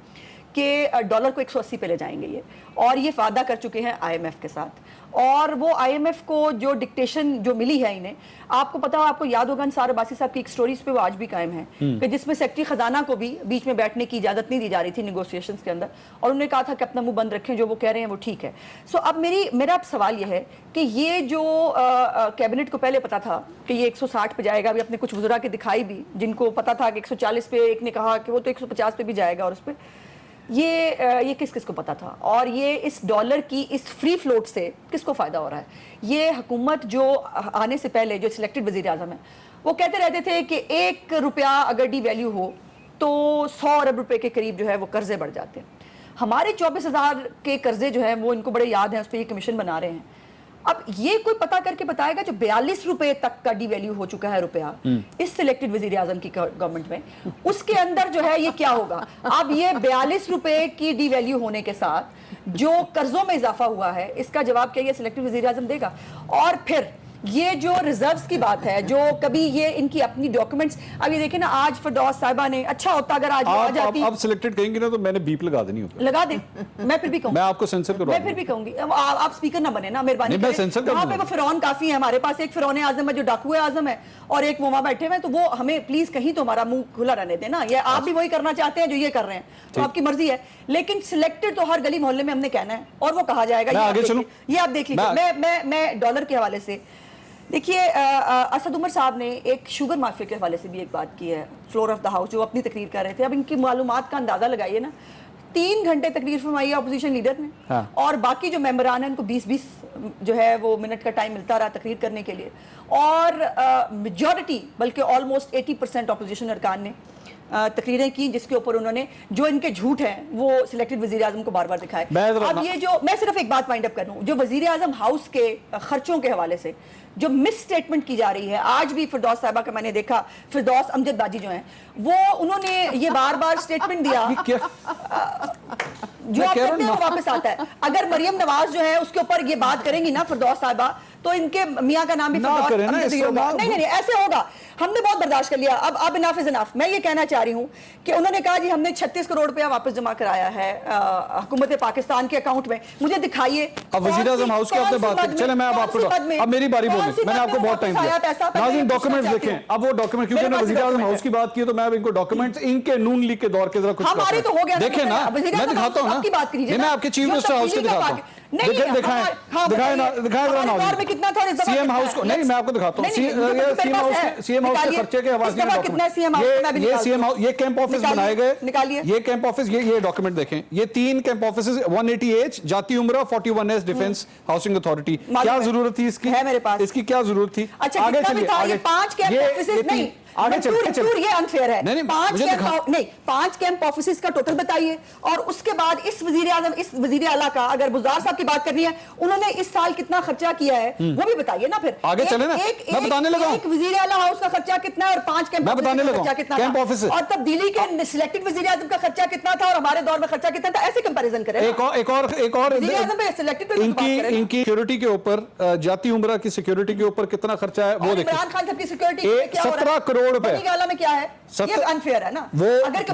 कि डॉलर को 180 पे ले जाएंगे ये, और ये वादा कर चुके हैं IMF के साथ। और वो IMF को जो डिक्टेशन जो मिली है इन्हें, आपको पता हो, आपको याद होगा अंसार अब्बासी साहब की एक स्टोरी पे वो आज भी कायम है, कि जिसमें सेक्रेटरी खजाना को भी बीच में बैठने की इजाजत नहीं दी जा रही थी निगोशिएशंस के अंदर, और उन्होंने कहा था कि अपना मुंह बंद रखें, जो वो कह रहे हैं वो ठीक है। सो अब मेरा सवाल ये है कि ये जो कैबिनेट को पहले पता था कि ये 160 पे जाएगा, अभी अपने कुछ वज़रा के दिखाई भी, जिनको पता था कि 140 पे, एक ने कहा कि वो तो 150 पे भी जाएगा, और उस पर ये किस किस को पता था? और ये इस डॉलर की इस फ्री फ्लोट से किसको फ़ायदा हो रहा है? ये हुकूमत जो आने से पहले जो सिलेक्टेड वज़ीर आज़म है, वो कहते रहते थे कि 1 रुपया अगर डी वैल्यू हो तो 100 अरब रुपए के करीब जो है वो कर्जे बढ़ जाते हैं। हमारे 24,000 के कर्जे जो है वो इनको बड़े याद हैं, उस पर ये कमीशन बना रहे हैं। अब ये कोई पता करके बताएगा जो 42 रुपए तक का डी वैल्यू हो चुका है रुपया इस सिलेक्टेड वजीर आजम की गवर्नमेंट में, उसके अंदर जो है ये क्या होगा? अब ये 42 रुपए की डी वैल्यू होने के साथ जो कर्जों में इजाफा हुआ है, इसका जवाब क्या ये सिलेक्टेड वजीर आजम देगा? और फिर ये जो रिजर्व्स की बात है, जो कभी ये इनकी अपनी डॉक्यूमेंट्स, अब ये देखें ना, आज फिरदौस साहिबा ने, अच्छा होता अगर आज आ जाती। आप सिलेक्टेड कहेंगे ना तो मैंने बीप लगा देनी होगी। लगा दे, मैं फिर भी कहूंगी, मैं आपको सेंसर करवा मैं फिर भी कहूंगी, आप स्पीकर ना बने ना, मेहरबानी मैं सेंसर कर वहां पे वो फिरौन काफी है, हमारे पास एक फिरौन आजम है जो डाकू आजम है, और एक वो वहां बैठे हुए हैं, तो वो हमें प्लीज कहीं तो हमारा मुंह खुला रहने देना। ये आप भी वही करना चाहते हैं जो ये कर रहे हैं, तो आपकी मर्जी है, लेकिन सिलेक्टेड तो हर गली मोहल्ले में हमने कहना है, और वो कहा जाएगा। ये आप देख लीजिए। मैं डॉलर के हवाले से देखिए, असद उमर साहब ने एक शुगर माफिया के हवाले से भी एक बात की है, फ्लोर ऑफ द हाउस, जो अपनी तकरीर कर रहे थे। अब इनकी मालूमात का अंदाजा लगाइए ना, 3 घंटे तकरीर फरमाई है अपोजिशन लीडर ने, हाँ। और बाकी जो मेंबरान हैं उनको 20-20 जो है वो मिनट का टाइम मिलता रहा तकरीर करने के लिए, और मेजॉरिटी बल्कि ऑलमोस्ट 80% अपोजिशन अरकान ने तकरीरें की, जिसके ऊपर उन्होंने जो इनके झूठ हैं वो सिलेक्टेड वजीर आजम को बार बार दिखाए। अब ये जो मैं सिर्फ एक बात वाइंड अप कर दूं, जो वजीर आजम हाउस के खर्चों के हवाले से जो मिस स्टेटमेंट की जा रही है, आज भी फिरदौस साहिबा का मैंने देखा, फिरदौस अमजद बाजी जो हैं, वो उन्होंने ये बार बार स्टेटमेंट दिया जो आप कहते हैं वो वापस आता है। अगर मरियम नवाज जो है उसके ऊपर ये बात करेंगी ना फिरदौस साहिबा, तो इनके मियां का नाम भी फिरदौस अमजद होगा। नहीं, ऐसे होगा, हमने बहुत बर्दाश्त कर लिया, अब इनफ इज इनफ। मैं ये कहना चाह रही हूँ कि उन्होंने कहा जी हमने 36 करोड़ रुपया वापस जमा कराया है हुकूमत पाकिस्तान के अकाउंट में, मुझे दिखाइए। अब वज़ीर आज़म हाउस की आपने बात की, चले मैं अब आपको, अब मेरी बारी बोलने, मैंने आपको बहुत टाइम दिया। नाज़रीन डॉक्यूमेंट्स देखें, अब वो डॉक्यूमेंट, क्योंकि ना वज़ीर आज़म हाउस की बात की तो मैं अब इनको डॉक्यूमेंट्स इनके नून लीग के दौर के जरा कुछ हमारी तो हो गया, देखें ना, मैं दिखाता हूं ना, मैं आपके चीफ मिनिस्टर हाउस के दिखाता हूं, दिखाएं सीएम हाउस को, नहीं मैं आपको दिखाता हूं, सीएम हाउस के खर्चे के हवाले से ये कैंप ऑफिस बनाए गए, ये कैंप ऑफिस, ये डॉक्यूमेंट देखें, ये 3 कैंप ऑफिस, 180H जाती उम्र, 41S डिफेंस हाउसिंग अथॉरिटी। क्या जरूरत थी इसकी? है मेरे पास, इसकी क्या जरूरत थी? आगे चलिए, 5 कैंप ऑफिस नहीं, आगे चल ये अनफेयर है। नहीं, पांच कैंप ऑफिस का टोटल बताइए, और उसके बाद इस वजीर आजम, इस वजीर आला का, अगर बुज़दार साहब की बात करनी है, उन्होंने इस साल कितना खर्चा किया है वो भी बताइए ना। फिर आगे चले ना, मैं बताने लगा हूं। एक वजीर आला हाउस का खर्चा कितना है और 5 कैंप मैं बताने लगा खर्चा कितना कैंप था, ऑफिस और तब्दीली के सिलेक्टेड वजीर आजम का खर्चा कितना था और हमारे दौर में खर्चा कितना था, ऐसे कंपैरिजन करें। एक और इनकी सिक्योरिटी के ऊपर, जाती उम्रा की सिक्योरिटी के ऊपर कितना खर्चा है वो देखिए। इमरान खान साहब की सिक्योरिटी 17 करोड़ रुपए। बनीगाला में क्या है, ये अनफेयर है ना। वो अगर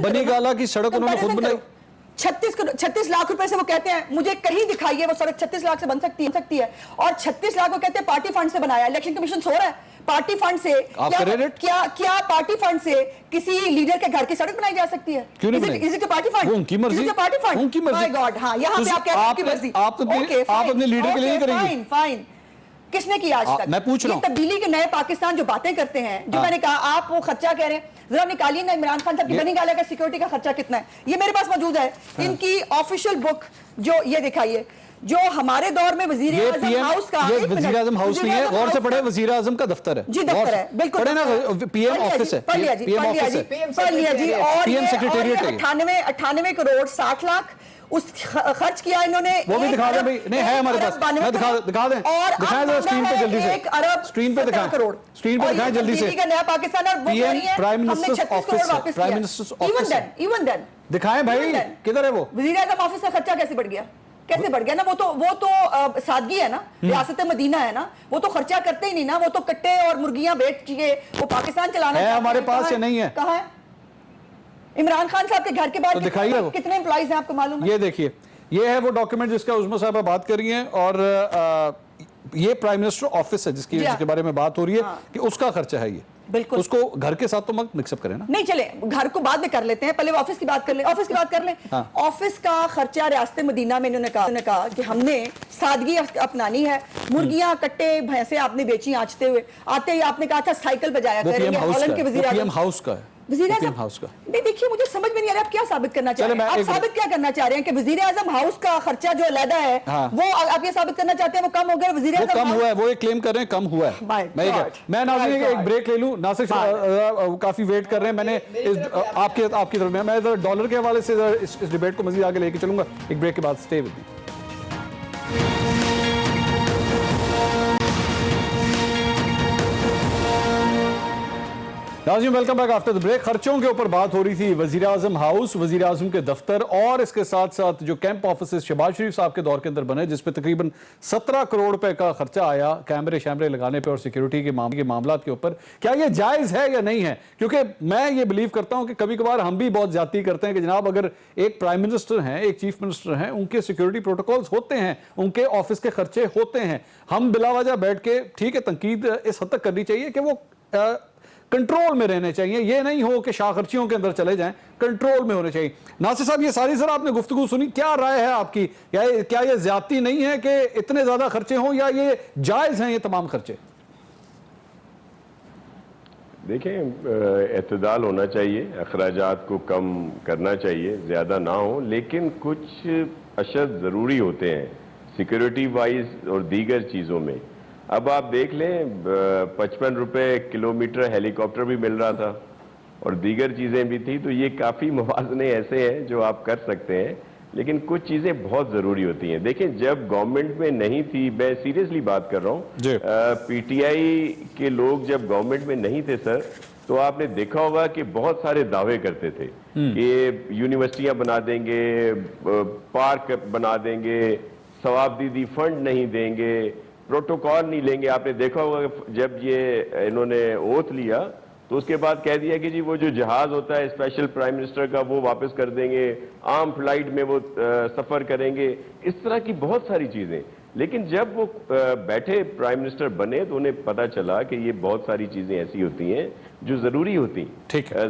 बनीगाला की सड़क उन्होंने खुद बनाई। 36 लाख रुपए से वो कहते हैं मुझे कहीं दिखाइए वो सड़क 36 लाख से बन सकती है, और 36 लाख वो कहते हैं पार्टी फंड से बनाया। इलेक्शन कमीशन सो रहा है पार्टी फंड से। क्या पार्टी फंड से किसी लीडर के घर की सड़क बनाई जा सकती है? क्यों नहीं बनाई? पार्टी फंड, उनकी मर्जी, पार्टी फंड, उनकी मर्जी। गॉड, हाँ, यहाँ पे आप कहते हैं उनकी मर्जी। आप अपने लीडर के लिए नहीं करेंगे। फाइन, किसने किया आज तक? मैं पूछ रहा हूं। तब्दीली के नए पाकिस्तान जो बातें करते हैं, जो मैंने कहा, आप वो खर्चा कह रहे हैं, जरा निकालिए ना इमरान खान साहब की बनीगाला का सिक्योरिटी का खर्चा कितना है, ये मेरे पास मौजूद है। इनकी ऑफिशियल बुक जो ये दिखाइए, जो हमारे दौर में वजीर आजम हाउस का, ये वजीर आजम हाउस नहीं है, गौर से पढ़े, वजीर आजम का दफ्तर है जी, दफ्तर है, बिल्कुल पढ़े ना, पीएम ऑफिस है, पीएम ऑफिस है, पढ़ लिया जी। और पीएम सेक्रेटेरिएट है। 98 करोड़ 60 लाख उस खर्च किया इन्होंने। वो भी दिखा दें भाई, नहीं है हमारे पास, मैं दिखा दें, दिखाएं जरा स्क्रीन पे जल्दी से, 1 अरब स्क्रीन पे दिखाएं, स्क्रीन पे दिखाएं जल्दी से। का नया पाकिस्तान और PM prime minister office, prime minister office, even then दिखाएं भाई, किधर है वो? वजीर आजम ऑफिस का खर्चा कैसे बढ़ गया, कैसे बढ़ गया ना? वो तो सादगी है ना, रियासत मदीना है ना, वो तो खर्चा करते ही नहीं ना, वो तो कट्टे और मुर्गियां बेच के वो पाकिस्तान चलाना है। हमारे पास ये नहीं है। कहाँ है? इमरान खान साहब के घर के बाद दिखाइए कितने एम्प्लॉइज हैं आपको मालूम है? ये देखिए, ये है वो डॉक्यूमेंट जिसका उस्मा साहब बात कर रही हैं, और ये प्राइम मिनिस्टर ऑफिस है जिसके बारे में बात हो रही है कि उसका खर्चा है ये। बिल्कुल, उसको घर के साथ तो मत मिक्सअप करें ना। नहीं, चले घर को बाद में कर लेते हैं, पहले ऑफिस की बात कर लें। ऑफिस का खर्चा रियासत मदीना में इन्होंने कहा कि हमने सादगी अपनानी है, मुर्गियां कट्टे भैंसे आपने बेची आंचते हुए, आते ही आपने कहा था साइकिल बजाया करेंगे। हॉलैंड के वजीर आजम हाउस का है, वजीर आजम हाउस का। नहीं, देखिए, मुझे समझ में नहीं आ रहा आप क्या साबित करना चाह रहे हैं। आप साबित क्या करना चाह रहे हैं कि वजीर आजम हाउस का खर्चा जो अलग है, वो आप ये साबित करना चाहते हैं वो कम हो गया? वजीर आजम कम हुआ है, वो ये क्लेम कर रहे हैं कम हुआ है। मैं नाज़रीन एक ब्रेक ले लूं, नासिर काफी वेट कर रहे हैं, मैंने आपकी तरफ में, मैं डॉलर के हवाले से इस डिबेट को मजीद आगे लेके चलूंगा। एक ब्रेक के बाद स्टे विद मी। नाज़रीन welcome back after the break. खर्चों के ऊपर बात हो रही थी, वजीर आजम हाउस, वजीर आजम के दफ्तर, और इसके साथ साथ जो कैंप ऑफिस शहबाज शरीफ साहब के दौर के अंदर बने, जिसपे तकरीबन 17 करोड़ रुपए का खर्चा आया कैमरे शैमरे लगाने पे और सिक्योरिटी के मामला के ऊपर। क्या ये जायज़ है या नहीं है? क्योंकि मैं ये बिलीव करता हूं कि कभी कभार हम भी बहुत ज्यादती करते हैं कि जनाब अगर एक प्राइम मिनिस्टर हैं, एक चीफ मिनिस्टर हैं, उनके सिक्योरिटी प्रोटोकॉल्स होते हैं, उनके ऑफिस के खर्चे होते हैं, हम बिलावजह बैठ के, ठीक है, तनकीद इस हद तक करनी चाहिए कि वो कंट्रोल में रहने चाहिए, ये नहीं हो कि शाखर्चियों के अंदर चले जाएं, कंट्रोल में होने चाहिए। नासिर साहब, ये सारी सर आपने गुफ्तगू सुनी, क्या राय है आपकी? क्या ये ज्यादती नहीं है कि इतने ज्यादा खर्चे हों, या ये जायज हैं ये तमाम खर्चे? देखें, एतदाल होना चाहिए, अखराजात को कम करना चाहिए, ज्यादा ना हो, लेकिन कुछ अशद जरूरी होते हैं सिक्योरिटी वाइज और दीगर चीजों में। अब आप देख लें, 55 रुपए किलोमीटर हेलीकॉप्टर भी मिल रहा था और दीगर चीज़ें भी थी, तो ये काफ़ी मुवाज़ने ऐसे हैं जो आप कर सकते हैं, लेकिन कुछ चीज़ें बहुत ज़रूरी होती हैं। देखें, जब गवर्नमेंट में नहीं थी, मैं सीरियसली बात कर रहा हूँ, पीटीआई के लोग जब गवर्नमेंट में नहीं थे सर, तो आपने देखा होगा कि बहुत सारे दावे करते थे कि यूनिवर्सिटियाँ बना देंगे, पार्क बना देंगे, सवाबदीदी फंड नहीं देंगे, प्रोटोकॉल नहीं लेंगे। आपने देखा होगा जब ये इन्होंने ओथ लिया तो उसके बाद कह दिया कि जी वो जो जहाज होता है स्पेशल प्राइम मिनिस्टर का वो वापस कर देंगे, आम फ्लाइट में वो सफर करेंगे, इस तरह की बहुत सारी चीजें। लेकिन जब वो बैठे प्राइम मिनिस्टर बने तो उन्हें पता चला कि ये बहुत सारी चीजें ऐसी होती हैं जो जरूरी होती,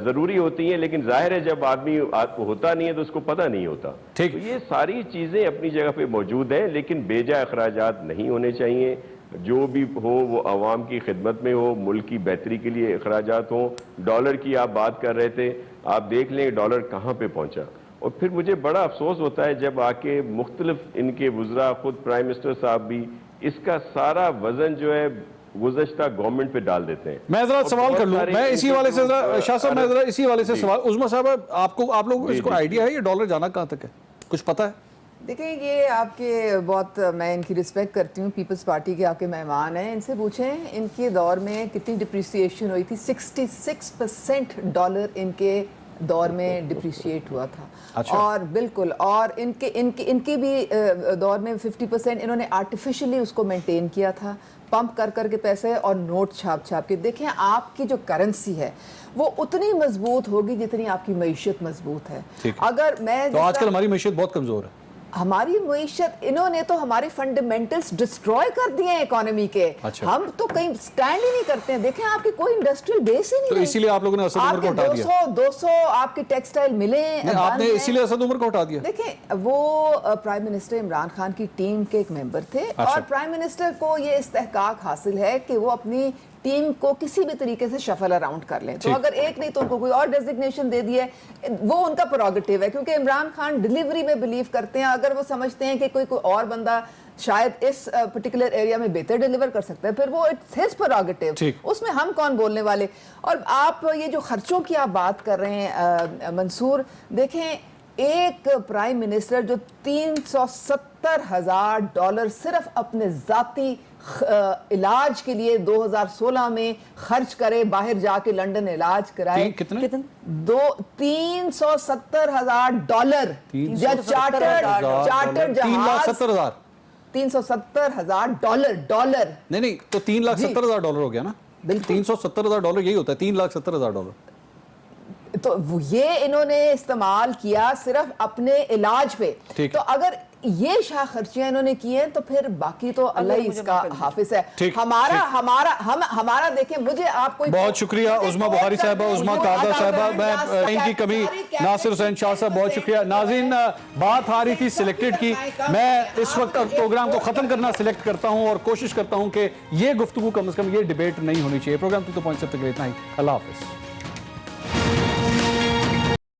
जरूरी होती हैं, लेकिन जाहिर है जब आदमी होता नहीं है तो उसको पता नहीं होता। तो ये सारी चीजें अपनी जगह पे मौजूद हैं, लेकिन बेजा अखराजात नहीं होने चाहिए। जो भी हो वो आवाम की खिदमत में हो, मुल्क की बेहतरी के लिए अखराजात हो। डॉलर की आप बात कर रहे थे, आप देख लें डॉलर कहाँ पे पहुंचा। और फिर मुझे बड़ा अफसोस होता है जब आके मुख्तलिफ इनके वज़रा, खुद प्राइम मिनिस्टर साहब भी, इसका सारा वजन जो है गुज़श्ता गवर्नमेंट पे डाल देते हैं। मैं जरा और सवाल बहुत कर लूं, सारे मैं इसी वाले से जरा शाह साहब, मैं जरा इसी वाले से जी। सवाल, उज़मा साहब आप लोगों को इसको आइडिया है ये डॉलर जाना कहां तक है, कुछ पता है? देखिए, ये आपके बहुत, मैं इनकी रिस्पेक्ट करती हूँ, पीपल्स पार्टी के आपके मेहमान हैं, इनसे पूछें इनके दौर में कितनी डिप्रिसिएशन हुई थी। 66% डॉलर इनके दौर में डिप्रिशिएट हुआ था। अच्छा। और बिल्कुल, और इनके इनके इनके भी दौर में 50% इन्होंने आर्टिफिशियली उसको मेंटेन किया था, पंप कर करके पैसे और नोट छाप छाप के। देखें, आपकी जो करेंसी है वो उतनी मजबूत होगी जितनी आपकी मईशत मजबूत है। अगर मैं तो आजकल हमारी मईशत बहुत कमजोर है। हमारी मईशत, इन्होंने तो हमारे फंडामेंटल्स डिस्ट्रॉय कर दिए हैं इकोनॉमी के। अच्छा। हम तो कहीं स्टैंड ही नहीं करते हैं। देखें, आपकी कोई इंडस्ट्रियल बेस ही नहीं तो है। इसीलिए आप लोगों ने असद उमर को हटा दिया। 200 आपके टेक्सटाइल मिले, आपने इसीलिए असद उमर को हटा दिया। देखें, वो प्राइम मिनिस्टर इमरान खान की टीम के एक मेंबर थे। अच्छा। और प्राइम मिनिस्टर को ये इस्तेहकाक हासिल है कि वो अपनी टीम को किसी भी तरीके से शफल अराउंड कर लें। तो अगर एक नहीं तो उनको कोई और डेजिग्नेशन दे दिए, वो उनका प्रोगेटिव है, क्योंकि इमरान खान डिलीवरी में बिलीव करते हैं। अगर वो समझते हैं कि कोई और बंदा शायद इस पर्टिकुलर एरिया में बेहतर डिलीवर कर सकता है, फिर वो इट्स हिज प्रेरोगेटिव, उसमें हम कौन बोलने वाले। और आप ये जो खर्चों की आप बात कर रहे हैं मंसूर, देखें, एक प्राइम मिनिस्टर जो $370,000 सिर्फ अपने जाती इलाज के लिए 2016 में खर्च करे, बाहर जाके लंदन इलाज कराए। कितने? $370,000 चार्टर जहाज। $370,000 नहीं, तो $3,70,000 हो गया ना। $370,000 यही होता है, $3,70,000। तो ये इन्होंने इस्तेमाल किया सिर्फ अपने इलाज पे। तो अगर ये शाह खर्चियां इन्होंने की हैं, तो फिर बाकी तो अल्लाह ही इसका हाफिज है। हमारा देखें, मुझे आप कोई बहुत शुक्रिया उज़मा बुखारी साहबा, उज़मा कारदा साहबा, मैं इनकी कमी, नासिर हुसैन शाह साहब, बहुत शुक्रिया। नाज़रीन, बात आ रही थी सिलेक्टेड की। मैं इस वक्त प्रोग्राम को खत्म करना सिलेक्ट करता हूं और कोशिश करता हूं कि ये गुफ्तगू कम से कम ये डिबेट नहीं होनी चाहिए। प्रोग्राम तो पहुंच सकते इतना ही। अल्लाह हाफिज।